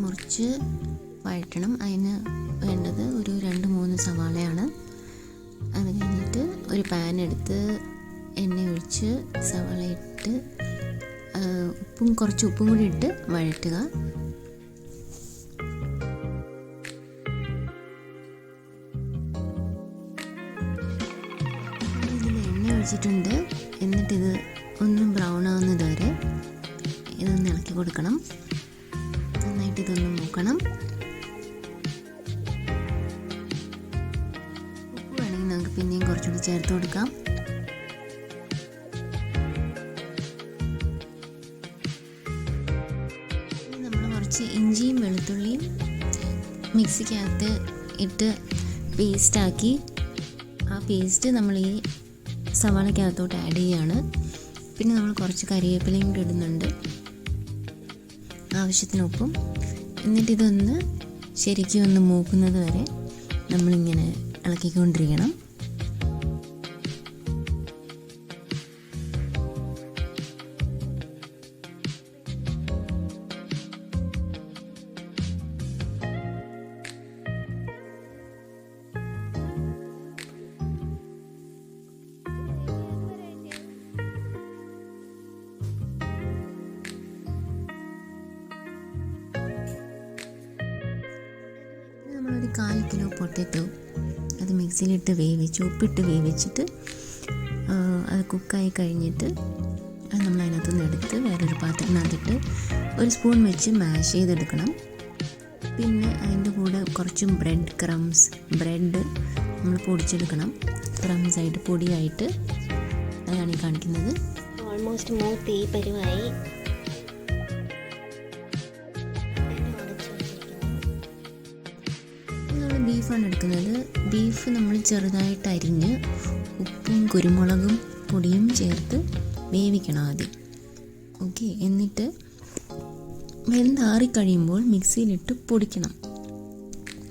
മുറിച്ച് വഴറ്റണം. അതിന് വേണ്ടത് ഒരു 2-3 സവാളയാണ്. അത് കഴിഞ്ഞിട്ട് ഒരു പാൻ എടുത്ത് എണ്ണ ഒഴിച്ച് സവാള ഇട്ട് കുറച്ച് ഉപ്പും കൂടി ഇട്ട് വഴറ്റുക. ഇതിൽ എണ്ണ ഒഴിച്ചിട്ടുണ്ട്. എന്നിട്ടിത് ഒന്ന് ബ്രൗൺ ആവുന്നത് വരെ ഇതൊന്ന് ഇളക്കി കൊടുക്കണം. നന്നായിട്ട് ഇതൊന്ന് മൂക്കണം. ഉപ്പ് വേണമെങ്കിൽ നമുക്ക് പിന്നെയും കുറച്ചുകൂടി ചേർത്ത് കൊടുക്കാം. നമ്മൾ കുറച്ച് ഇഞ്ചിയും വെളുത്തുള്ളിയും മിക്സിക്കകത്ത് ഇട്ട് പേസ്റ്റാക്കി ആ പേസ്റ്റ് നമ്മൾ ഈ സവാളയ്ക്കകത്തോട്ട് ആഡ് ചെയ്യുകയാണ്. പിന്നെ നമ്മൾ കുറച്ച് കരിവേപ്പിലയും കൂടി ഇടുന്നുണ്ട്, ആവശ്യത്തിന് ഉപ്പും. എന്നിട്ട് ഇതൊന്ന് ശരിക്കും ഒന്ന് മൂക്കുന്നത് വരെ നമ്മളിങ്ങനെ ഇളക്കിക്കൊണ്ടിരിക്കണം. നമ്മളൊരു 1/4 കിലോ പൊട്ടറ്റോ അത് മിക്സിയിലിട്ട് വേവിച്ച് ഉപ്പിട്ട് വേവിച്ചിട്ട് അത് കുക്കായി കഴിഞ്ഞിട്ട് അത് നമ്മൾ അതിനകത്തുനിന്ന് എടുത്ത് വേറൊരു പാത്രത്തിനകത്തിട്ട് ഒരു സ്പൂൺ വെച്ച് മാഷ് ചെയ്തെടുക്കണം. പിന്നെ അതിൻ്റെ കൂടെ കുറച്ചും ബ്രെഡ് നമ്മൾ പൊടിച്ചെടുക്കണം. ക്രംസ് ആയിട്ട് പൊടിയായിട്ട് അതാണ് ഈ കാണിക്കുന്നത്. ഓൾമോസ്റ്റ് മൂത്ത് ഈ പരുവായി. ബീഫാണ് എടുക്കുന്നത്. ബീഫ് നമ്മൾ ചെറുതായിട്ട് അരിഞ്ഞ് ഉപ്പും കുരുമുളകും പൊടിയും ചേർത്ത് വേവിക്കണം ആദ്യം. ഓക്കെ, എന്നിട്ട് വെന്താറിക്കഴിയുമ്പോൾ മിക്സിയിലിട്ട് പൊടിക്കണം.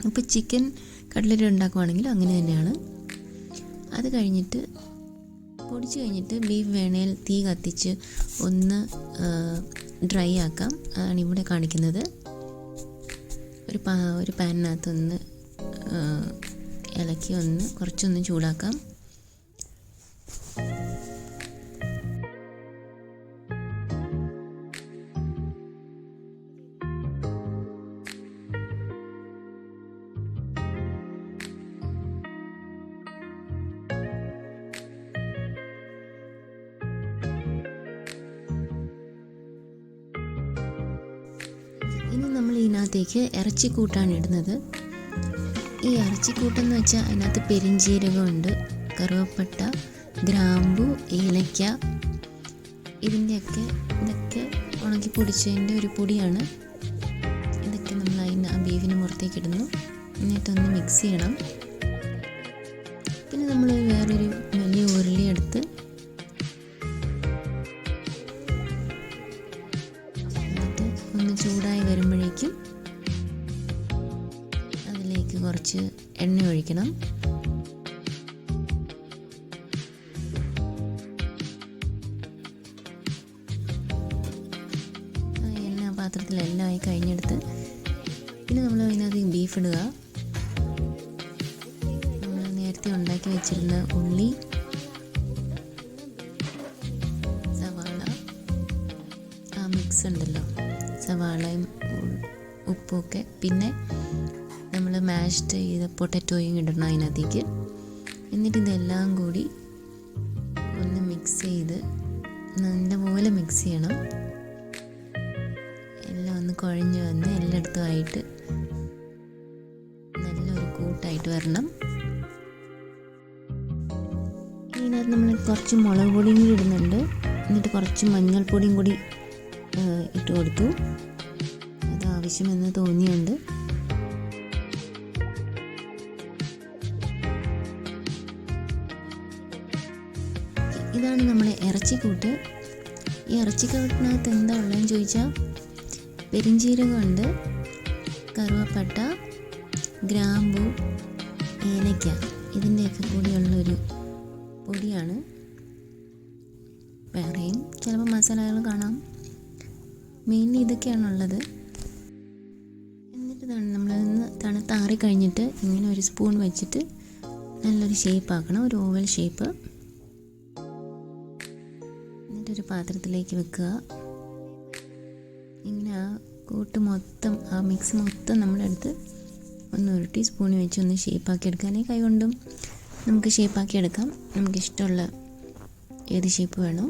ഇപ്പോൾ ചിക്കൻ കട്ട്ലറ്റ് ഉണ്ടാക്കുവാണെങ്കിൽ അങ്ങനെ തന്നെയാണ്. അത് കഴിഞ്ഞിട്ട് പൊടിച്ച് കഴിഞ്ഞിട്ട് ബീഫ് വേണേൽ തീ കത്തിച്ച് ഒന്ന് ഡ്രൈ ആക്കാം. അതാണ് ഇവിടെ കാണിക്കുന്നത്. ഒരു പാനിനകത്തൊന്ന് ഇളക്കി കുറച്ചൊന്ന് ചൂടാക്കാം. ഇനി നമ്മൾ ഇതിനകത്തേക്ക് ഇറച്ചിക്കൂട്ടാണ് ഇടുന്നത്. ഈ ഇറച്ചിക്കൂട്ടെന്ന് വെച്ചാൽ അതിനകത്ത് പെരിഞ്ജീരകമുണ്ട്, കറുവപ്പട്ട, ഗ്രാമ്പു, ഏലക്ക, ഇതൊക്കെ ഉണക്കി പൊടിച്ചതിൻ്റെ ഒരു പൊടിയാണ്. ഇതൊക്കെ നമ്മൾ ആ ബീഫിന് പുറത്തേക്ക് ഇടുന്നു. എന്നിട്ടൊന്ന് മിക്സ് ചെയ്യണം. പിന്നെ നമ്മൾ വേറൊരു വലിയ ഉരുളി എടുത്ത് എന്നിട്ട് ഒന്ന് ചൂടായി വരുമ്പോഴേക്കും അതിലേക്ക് കുറച്ച് എണ്ണ ഒഴിക്കണം. എണ്ണ പാത്രത്തിലെല്ലാം ആയി കഴിഞ്ഞെടുത്ത് പിന്നെ നമ്മൾ അതിനകത്ത് ബീഫ് ഇടുക. നമ്മൾ നേരത്തെ ഉണ്ടാക്കി വെച്ചിരുന്ന ഉള്ളി, സവാള, ആ മിക്സ് ഉണ്ടല്ലോ, സവാളയും ഉപ്പുമൊക്കെ, പിന്നെ നമ്മൾ മാഷ് ചെയ്ത പൊട്ടറ്റോയും ഇടണം അതിനകത്തേക്ക്. എന്നിട്ട് ഇതെല്ലാം കൂടി ഒന്ന് മിക്സ് ചെയ്ത് നല്ലപോലെ മിക്സ് ചെയ്യണം. എല്ലാം ഒന്ന് കുഴഞ്ഞ് വന്ന് എല്ലായിടത്തും ആയിട്ട് നല്ലൊരു കൂട്ടായിട്ട് വരണം. ഇതിനകത്ത് നമ്മൾ കുറച്ച് മുളക് പൊടിയും കൂടി ഇടുന്നുണ്ട്. എന്നിട്ട് കുറച്ച് മഞ്ഞൾപ്പൊടിയും കൂടി ഇട്ട് കൊടുത്തു. അത് ആവശ്യമെന്ന് തോന്നിയുണ്ട്. ഇതാണ് നമ്മുടെ ഇറച്ചിക്കൂട്ട്. ഈ ഇറച്ചിക്കൂട്ടിനകത്ത് എന്താ ഉള്ളതെന്ന് ചോദിച്ചാൽ പെരിഞ്ജീരകമുണ്ട്, കറുവപ്പട്ട, ഗ്രാമ്പു, ഏലക്ക, ഇതിൻ്റെയൊക്കെ കൂടിയുള്ളൊരു പൊടിയാണ്. വേറെയും ചിലപ്പോൾ മസാലകൾ കാണാം. മെയിൻലി ഇതൊക്കെയാണുള്ളത്. ഇതിനകത്ത് ആറി കഴിഞ്ഞിട്ട് ഇങ്ങനെ ഒരു സ്പൂൺ വെച്ചിട്ട് നല്ലൊരു ഷേപ്പ് ആക്കണം, ഒരു ഓവൽ ഷേപ്പ്. എന്നിട്ടൊരു പാത്രത്തിലേക്ക് വെക്കുക. ഇങ്ങനെ ആ കൂട്ട് മൊത്തം, ആ മിക്സ് മൊത്തം നമ്മളെടുത്ത് ഒന്ന് ഉരുട്ടി സ്പൂണിൽ വെച്ച് ഒന്ന് ഷേപ്പാക്കി എടുക്കാനേ കൈ കൊണ്ടും നമുക്ക് ഷേപ്പാക്കി എടുക്കാം. നമുക്കിഷ്ടമുള്ള ഏത് ഷേപ്പ് വേണോ.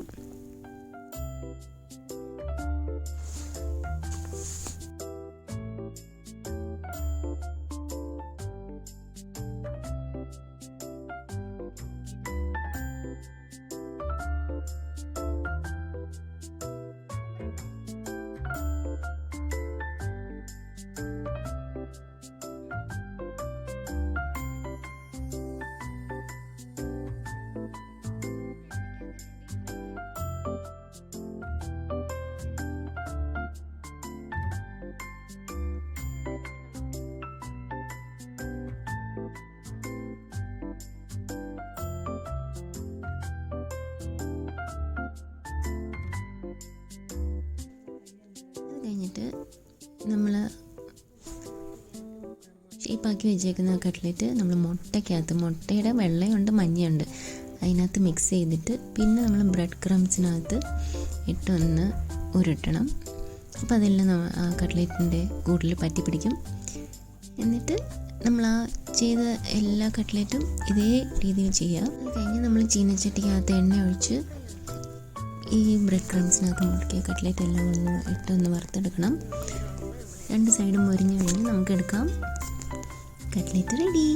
കഴിഞ്ഞിട്ട് നമ്മൾ ഷേപ്പാക്കി വെച്ചേക്കുന്ന കട്ട്ലറ്റ് നമ്മൾ മുട്ടയ്ക്കകത്ത്, മുട്ടയുടെ വെള്ളയുണ്ട് മഞ്ഞയുണ്ട്, അതിനകത്ത് മിക്സ് ചെയ്തിട്ട് പിന്നെ നമ്മൾ ബ്രെഡ് ക്രംസിനകത്ത് ഇട്ടൊന്ന് ഉരുട്ടണം. അപ്പോൾ അതെല്ലാം ആ കട്ട്ലറ്റിൻ്റെ കൂട്ടിൽ പറ്റി പിടിക്കും. എന്നിട്ട് നമ്മൾ ആ ചെയ്ത എല്ലാ കട്ട്ലറ്റും ഇതേ രീതിയിൽ ചെയ്യുക. അത് കഴിഞ്ഞ് നമ്മൾ ചീനച്ചട്ടിക്കകത്ത് എണ്ണ ഒഴിച്ച് ഈ ബ്രെഡ് ക്രംസിനകത്ത് മുറുക്കിയ കട്ട്ലറ്റ് എല്ലാം ഒന്ന് ഇട്ടൊന്ന് വറുത്തെടുക്കണം. രണ്ട് സൈഡും മൊരിഞ്ഞ് കഴിഞ്ഞ് നമുക്കെടുക്കാം. Cutlet ready.